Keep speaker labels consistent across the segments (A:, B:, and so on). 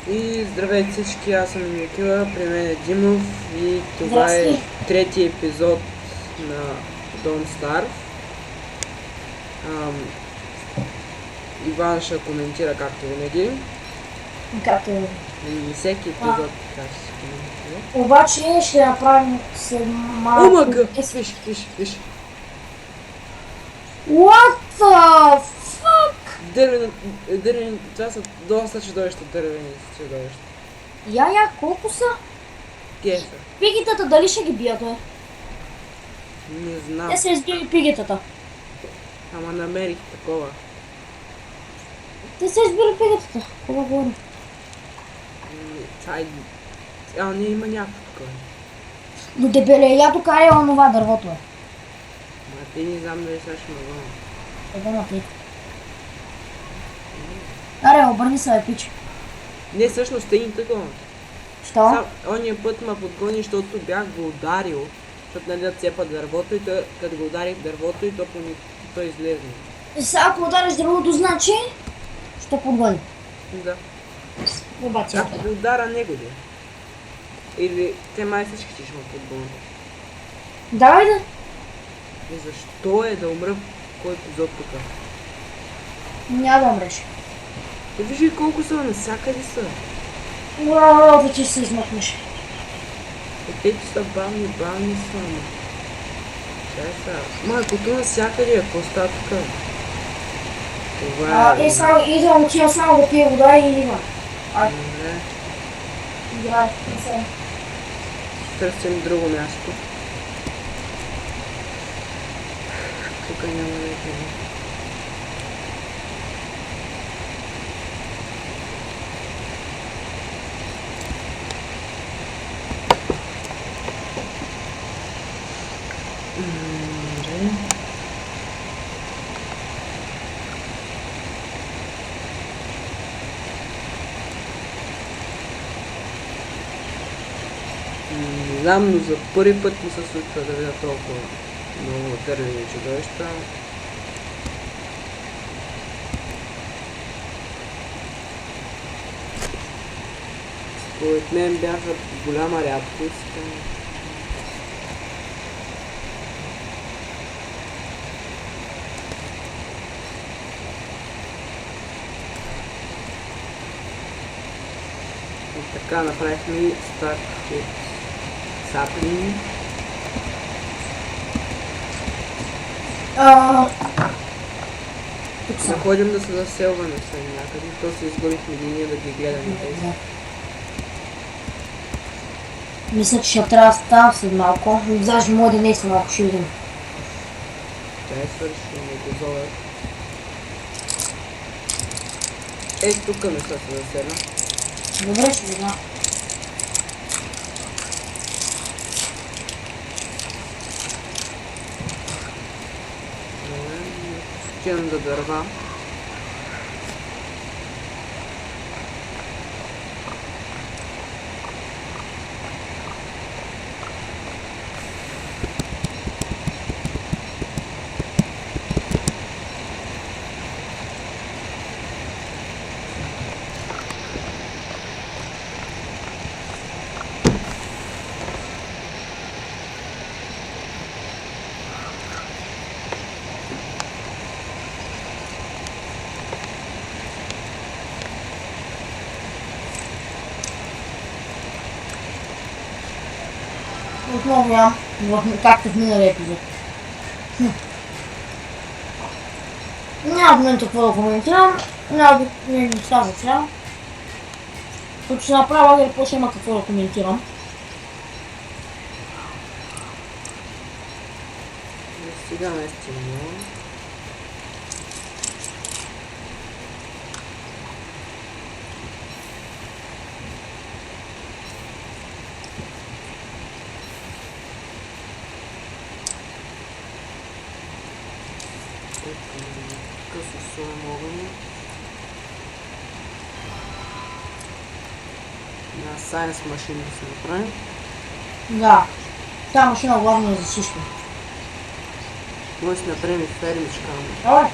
A: И здравейте всички, аз съм Никила, при мен е Димов и това е
B: Здрасти.
A: трети епизод на Don't Starve. Ам, Иван ще коментира както винаги.
B: Както
A: И всеки епизод така ще се коментира.
B: обаче ще направим след малко
A: Омага!
B: 10.
A: Виж!
B: What the fuck?
A: Това са доста чудовища дървени чудовища.
B: Я, колко са?
A: Геса.
B: Пигитата дали ще ги бият, бе?
A: Не знам,
B: Те са избили пигитата.
A: ама намерих такова.
B: Те са избили пигитата. Кога говори?
A: Не има някакво такова.
B: Но дебеле, я докарай онова дървото, бе.
A: Ма ти не знам дали сега ще ме
B: Еда на ти. Аре, обърни се, бе, пич.
A: Не, всъщност те не такова.
B: Що?
A: Ония път ме подгони, защото бях го ударил, защото нали да цепа дървото и той, като го ударих дървото и той излезна.
B: И сега ако удариш дървото, значи ще подгони.
A: Да.
B: Обаче.
A: Ако го удара него ли? Или те май всички ще ме подгонят.
B: Давай да.
A: И защо е да умра кой епизод тук?
B: Няма да умреш.
A: Те вижи колко са, навсякъде са.
B: Уау, да ти се измъкнеш.
A: Те са бавни са. Чай са. Майкото навсякъде е, какво става тук? Това е...
B: Само идвам, отивам само да пия вода и има.
A: Добре.
B: Играй, не се.
A: Търсим друго място. Тук няма да е. Не знам, но за първи път ми се случва да видя толкова много дървени чудовища. Според мен бяха голяма рядкост. И така направихме стак от саплини.
B: Тук са.
A: Да ходим да се заселваме след някъде, то се изгонихме линия да ги гледаме тези.
B: Мисля, че ще трябва да ставам след малко. Даже мога да не съм, ако ще видим.
A: Тя е свършила ми го зовят. Ей, тук не са се заседна.
B: Добре, ще видим.
A: Стигам до дърва.
B: Отново ям, както в миналия епизод. Няма в момента какво да коментирам. Няма да ми става сега. Като ще направя да после има какво да коментирам.
A: Сега не е стигнал. Късо слоем огъня. На Science Machine да се направим.
B: Да. Тази машина главно е за всичко.
A: Може да си направим и фермичка.
B: Давай.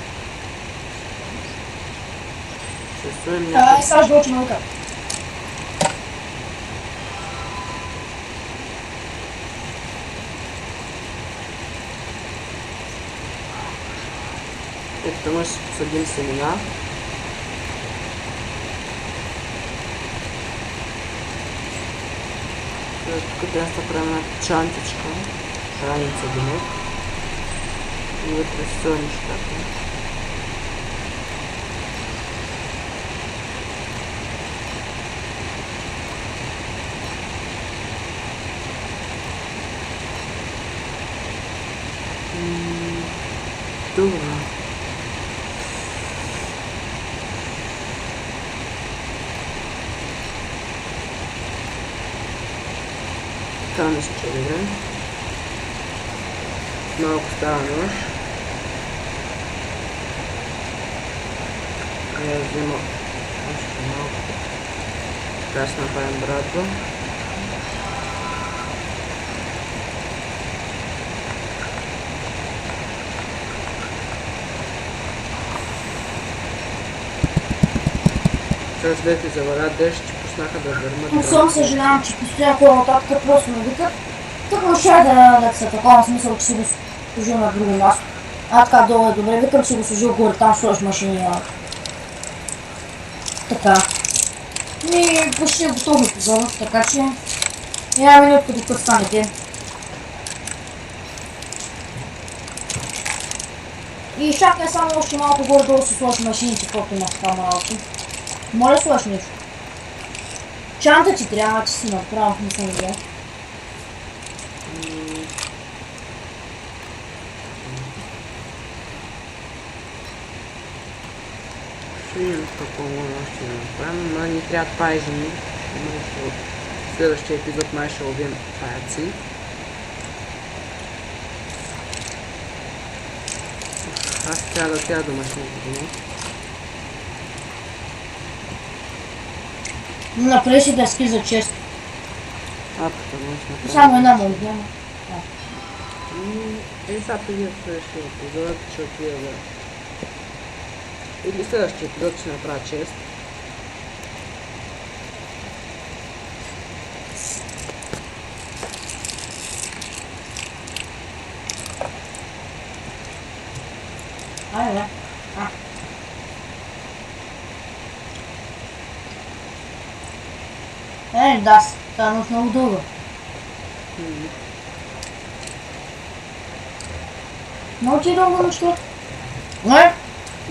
A: Ще стоим
B: Ай,
A: някакъв.
B: сега ще учи наука.
A: Ето може да си посадим семена. Тук трябва да правим една чантичка. Раница димек. И вътре са нещата. Добре. Това мисля, че е добре. Малко става нож. Я взема още малко. Така ще направим брадва. Сега след и заваля дъжд, че пуснаха да върнат.
B: Не съм съжалявам, че постоянно по-нататък просто ме викат. Тук му ще да са такова смисъл, че си го служил на друго място. Така долу е добре, викам, че го служил горе, там сложиш машини. Така. И почти е готов епизодът, така че няма минутка докато станете. И чакай само още малко горе-долу си сложи машините, колко имах там малко. Моля сложи нещо. Чанта ти трябва, че си направо, не съм видял.
A: Ще видим какво може още да направим, но ни трябва пайжени. В следващия епизод май ще ловим паяци. Аз трябва да отида до машината.
B: Направи си дъски за чест.
A: Апата може да направим.
B: Само една молбена.
A: Сега преди следващия епизод ще отида да... Или следващия епизод ще направя чест.
B: Айде, бе. Да, станах много дълго. Много ти е дълго нещо? Не?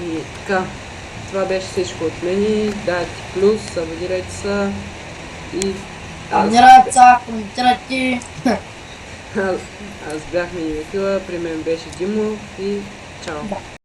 A: И така, това беше всичко от мен. Дайте плюс, абонирайте се и...
B: Абонирайте се, коментирайте.
A: Аз бях Мини Михила, при мен беше Димо и чао!